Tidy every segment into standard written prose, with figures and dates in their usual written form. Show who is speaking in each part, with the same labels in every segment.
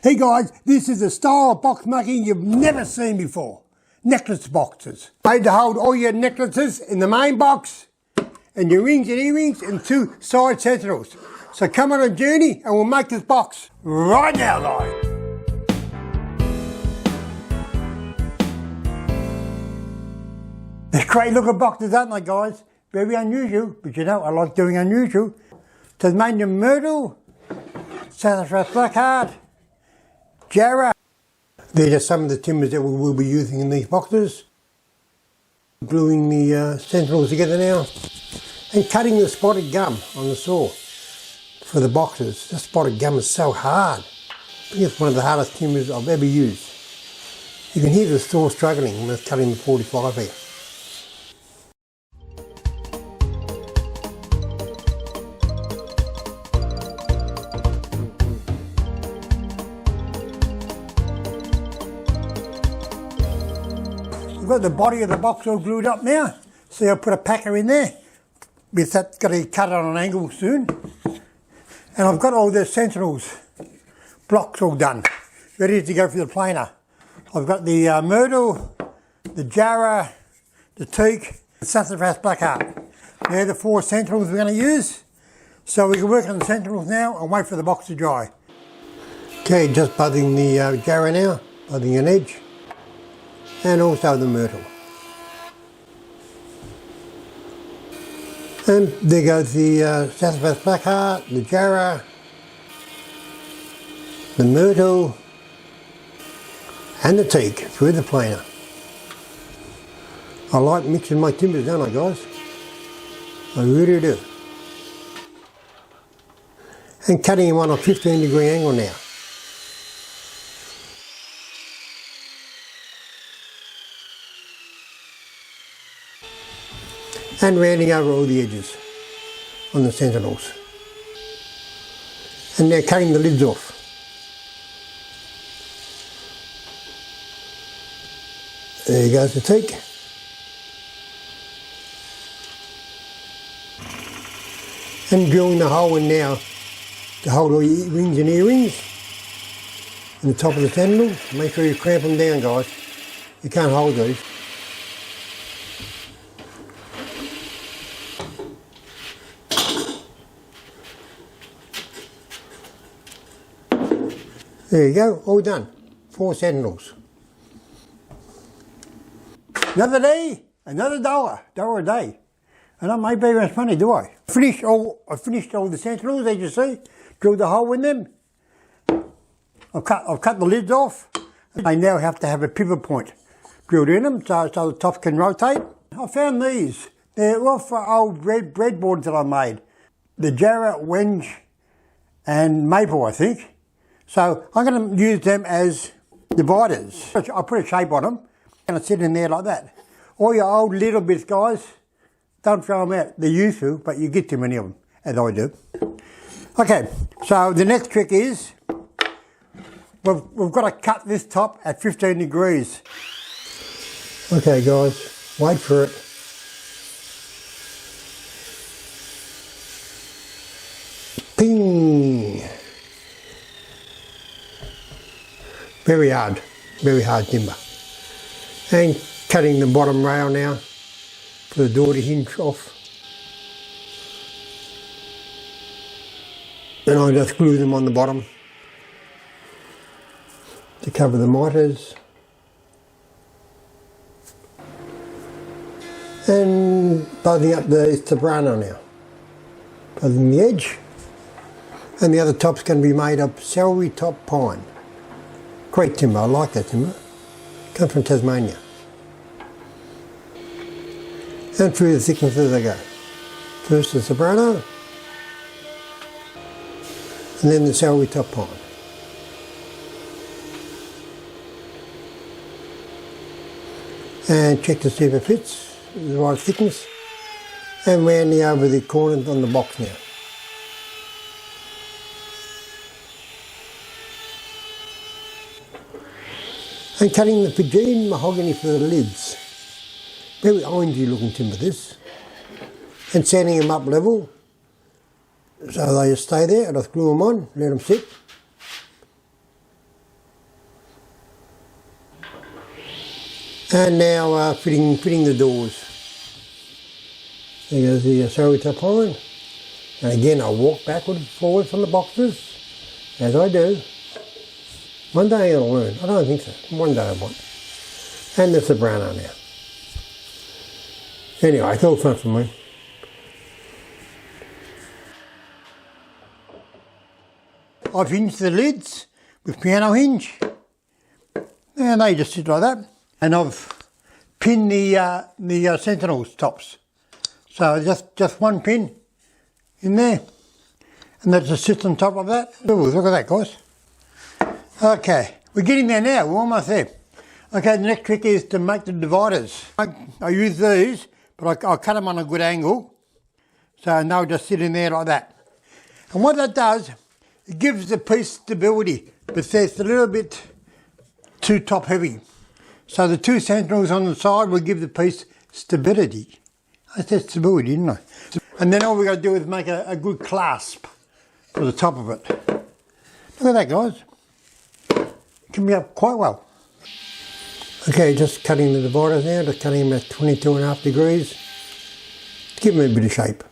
Speaker 1: Hey guys, this is a style of box making you've never seen before. Necklace boxes. Made to hold all your necklaces in the main box and your rings and earrings and 2 side sentinels. So come on a journey and we'll make this box right now, guys. They're great looking boxes, aren't they, guys? Very unusual, but you know I like doing unusual. Tasmanian myrtle, South Australian blackheart, jarrah. These are some of the timbers that we will be using in these boxes. Gluing the sentinels together now and cutting the spotted gum on the saw for the boxes. The spotted gum is so hard. I think it's one of the hardest timbers I've ever used. You can hear the saw struggling when it's cutting the 45 here. I've got the body of the box all glued up now, so I'll put a packer in there. With that, got to cut it on an angle soon. And I've got all the sentinels blocks all done, ready to go for the planer. I've got the myrtle, the jarrah, the teak, the sassafras blackheart. They're the 4 sentinels we're going to use. So we can work on the sentinels now and wait for the box to dry. Okay, just buzzing the jarrah now, buzzing an edge. And also the myrtle. And there goes the sassafras blackheart, the jarrah, the myrtle, and the teak through the planer. I like mixing my timbers, don't I, guys? I really do. And cutting them on a 15-degree angle now. And rounding over all the edges on the sentinels. And now cutting the lids off. There goes the teak. And drilling the hole in now to hold all your rings and earrings in the top of the sentinel. Make sure you clamp them down, guys. You can't hold these. There you go, all done. 4 sentinels. Another day, another $1 a day. And I may be much money, do I? I finished all the sentinels, as you see. Drilled the hole in them. I've cut the lids off. They now have to have a pivot point drilled in them so the top can rotate. I found these. They're off old breadboards that I made. The jarrah, wenge and maple, I think. So I'm going to use them as dividers. I put a shape on them and I sit in there like that. All your old little bits, guys, don't throw them out. They're useful, but you get too many of them, as I do. Okay, so the next trick is we've got to cut this top at 15 degrees. Okay, guys, wait for it. Ping! Very hard timber. And cutting the bottom rail now for the door to hinge off. And I just glue them on the bottom to cover the miters. And buzzing up the soprano now. Buzzing the edge. And the other top's going to be made of celery top pine. Great timber, I like that timber. Comes from Tasmania. And through the thickness as I go. First the soprano, and then the celery top pine. And check to see if it fits, the right thickness, and rounding over the corners on the box now. And cutting the Fijian mahogany for the lids. Very orangey looking timber this. And sanding them up level. So they just stay there and I glue them on, let them sit. And now fitting the doors. There goes the celery top on. And again, I walk backwards and forwards from the boxes, as I do. One day I'll learn. I don't think so. One day I might. And there's the browner now. Anyway, it's all fun for me. I've hinged the lids with piano hinge. And they just sit like that. And I've pinned the Sentinels tops. So just one pin in there. And that just sits on top of that. Ooh, look at that, guys. Okay, we're getting there now. We're almost there. Okay, the next trick is to make the dividers. I use these, but I cut them on a good angle. So they'll just sit in there like that. And what that does, it gives the piece stability, but it's a little bit too top heavy. So the two Sentinels on the side will give the piece stability. I said stability, didn't I? And then all we got to do is make a good clasp for the top of it. Look at that, guys. It can be up quite well. Okay, just cutting the dividers now, just cutting them at 22.5 degrees. Give them a bit of shape.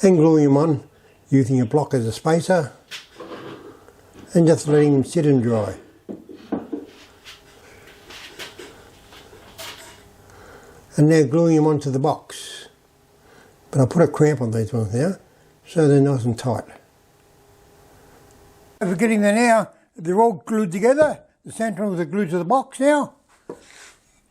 Speaker 1: And gluing them on, using a block as a spacer. And just letting them sit and dry. And now gluing them onto the box. But I put a clamp on these ones now, so they're nice and tight. We're getting there now, they're all glued together. The Sentinels are glued to the box now.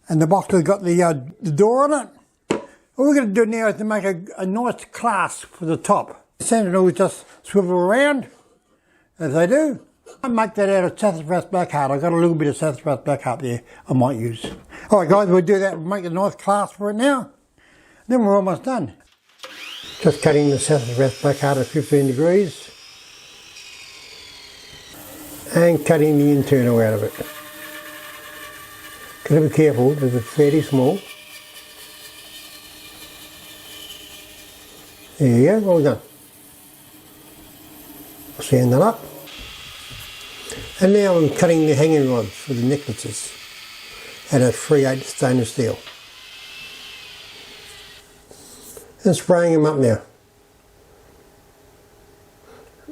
Speaker 1: And the box has got the door on it. All we're going to do now is to make a nice clasp for the top. The Sentinels just swivel around, as they do. I make that out of sassafras black heart. I've got a little bit of sassafras black heart there I might use. Alright guys, we'll do that. We'll make a nice clasp for it now. Then we're almost done. Just cutting the sassafras black heart at 15 degrees. And cutting the internal out of it. Got to be careful because it's fairly small. There you go, all done. Sand that up. And now I'm cutting the hanging rods for the necklaces out of 3/8 stainless steel. And spraying them up now.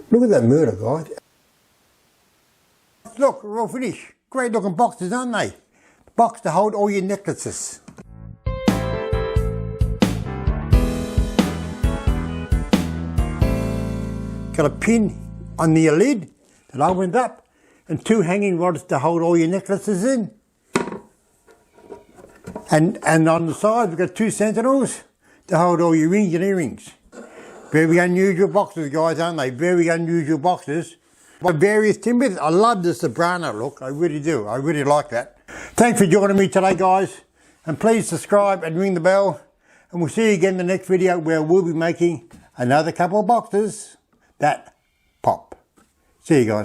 Speaker 1: Look at that murder, guys. Look, we're all finished. Great looking boxes, aren't they? Box to hold all your necklaces. Got a pin on the lid that opens up and two hanging rods to hold all your necklaces in. And on the side we've got two Sentinels to hold all your rings and earrings. Very unusual boxes, guys, aren't they? Very unusual boxes. By various timbers. I love the soprano look, I really do. I really like that. Thanks for joining me today, guys. And please subscribe and ring the bell. And we'll see you again in the next video where we'll be making another couple of boxes that pop. See you guys.